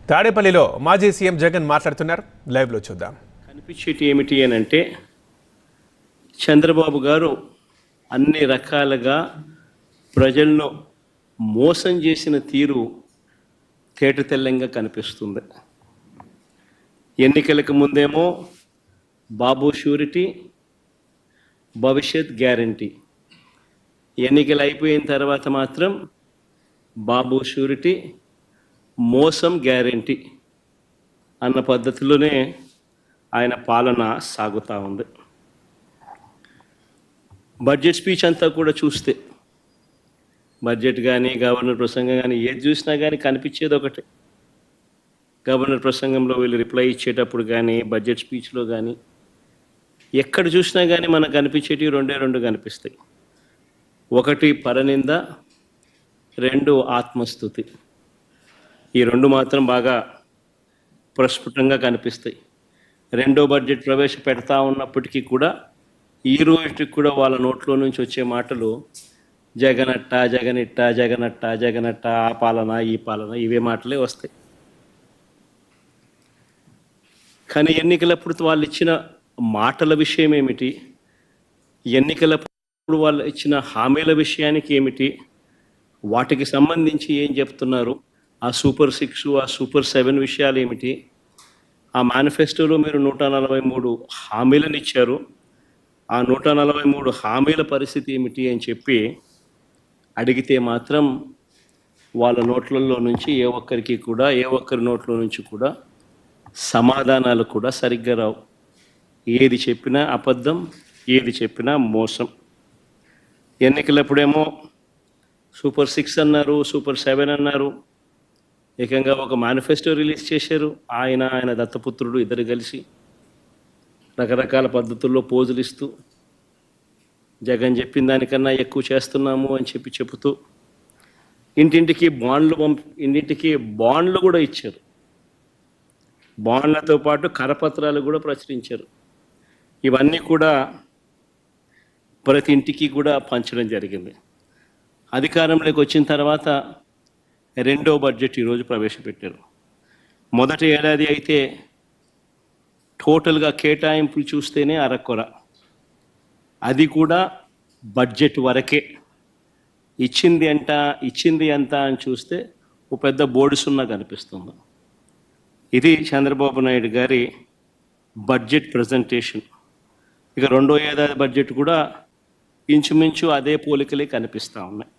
తాడేపల్లిలో మాజీ సీఎం జగన్ మాట్లాడుతున్నారు. లైవ్లో చూద్దాం. కనిపించేటి ఏమిటి అని అంటే చంద్రబాబు గారు అన్ని రకాలుగా ప్రజలను మోసం చేసిన తీరు తేటతెల్లంగా కనిపిస్తుంది. ఎన్నికలకు ముందేమో బాబు షూరిటీ, భవిష్యత్ గ్యారంటీ. ఎన్నికలు అయిపోయిన తర్వాత మాత్రం బాబు షూరిటీ, మోసం గ్యారంటీ అన్న పద్ధతిలోనే ఆయన పాలన సాగుతూ ఉంది. బడ్జెట్ స్పీచ్ అంతా కూడా చూస్తే, బడ్జెట్ కానీ గవర్నర్ ప్రసంగం కానీ ఏది చూసినా కానీ కనిపించేది ఒకటే. గవర్నర్ ప్రసంగంలో వీళ్ళు రిప్లై ఇచ్చేటప్పుడు కానీ, బడ్జెట్ స్పీచ్లో కానీ ఎక్కడ చూసినా కానీ మనకు కనిపించేటివి రెండు కనిపిస్తాయి. ఒకటి పరనింద, రెండు ఆత్మస్తుతి. ఈ రెండు మాత్రం బాగా ప్రస్ఫుటంగా కనిపిస్తాయి. రెండో బడ్జెట్ ప్రవేశపెడతా ఉన్నప్పటికీ కూడా ఈ రోజుకి కూడా వాళ్ళ నోట్లో నుంచి వచ్చే మాటలు జగనట్ట, జగనిట్ట, జగనట్ట, జగనట్ట, ఆ పాలన, ఈ పాలన, ఇవే మాటలే వస్తాయి. కానీ ఎన్నికలప్పుడు వాళ్ళు ఇచ్చిన మాటల విషయం ఏమిటి, ఎన్నికలప్పుడు వాళ్ళు ఇచ్చిన హామీల విషయానికి ఏమిటి, వాటికి సంబంధించి ఏం చెప్తున్నారు, ఆ సూపర్ 6, ఆ సూపర్ 7 విషయాలు ఏమిటి, ఆ మేనిఫెస్టోలో మీరు 143 హామీలను ఇచ్చారు, ఆ 143 హామీల పరిస్థితి ఏమిటి అని చెప్పి అడిగితే మాత్రం వాళ్ళ నోట్లలో నుంచి ఏ ఒక్కరి నోట్ల నుంచి కూడా సమాధానాలు కూడా సరిగ్గా రావు. ఏది చెప్పినా అబద్ధం, ఏది చెప్పినా మోసం. ఎన్నికలప్పుడేమో సూపర్ 6 అన్నారు, సూపర్ 7 అన్నారు. ఏకంగా ఒక మేనిఫెస్టో రిలీజ్ చేశారు. ఆయన దత్తపుత్రుడు ఇద్దరు కలిసి రకరకాల పద్ధతుల్లో పోజులు ఇస్తూ జగన్ చెప్పిన దానికన్నా ఎక్కువ చేస్తున్నాము అని చెబుతూ ఇంటింటికి బాండ్లు కూడా ఇచ్చారు. బాండ్లతో పాటు కరపత్రాలు కూడా ప్రచురించారు. ఇవన్నీ కూడా ప్రతి ఇంటికి కూడా పంచడం జరిగింది. అధికారంలోకి వచ్చిన తర్వాత రెండో బడ్జెట్ ఈరోజు ప్రవేశపెట్టారు. మొదటి ఏడాది అయితే టోటల్గా కేటాయింపులు చూస్తేనే అరకొర. అది కూడా బడ్జెట్ వరకే. ఇచ్చింది ఎంత అని చూస్తే ఒక పెద్ద బోర్డు సున్నా కనిపిస్తుంది. ఇది చంద్రబాబు నాయుడు గారి బడ్జెట్ ప్రజెంటేషన్. ఇక రెండో ఏడాది బడ్జెట్ కూడా ఇంచుమించు అదే పోలికలే కనిపిస్తూ ఉన్నాయి.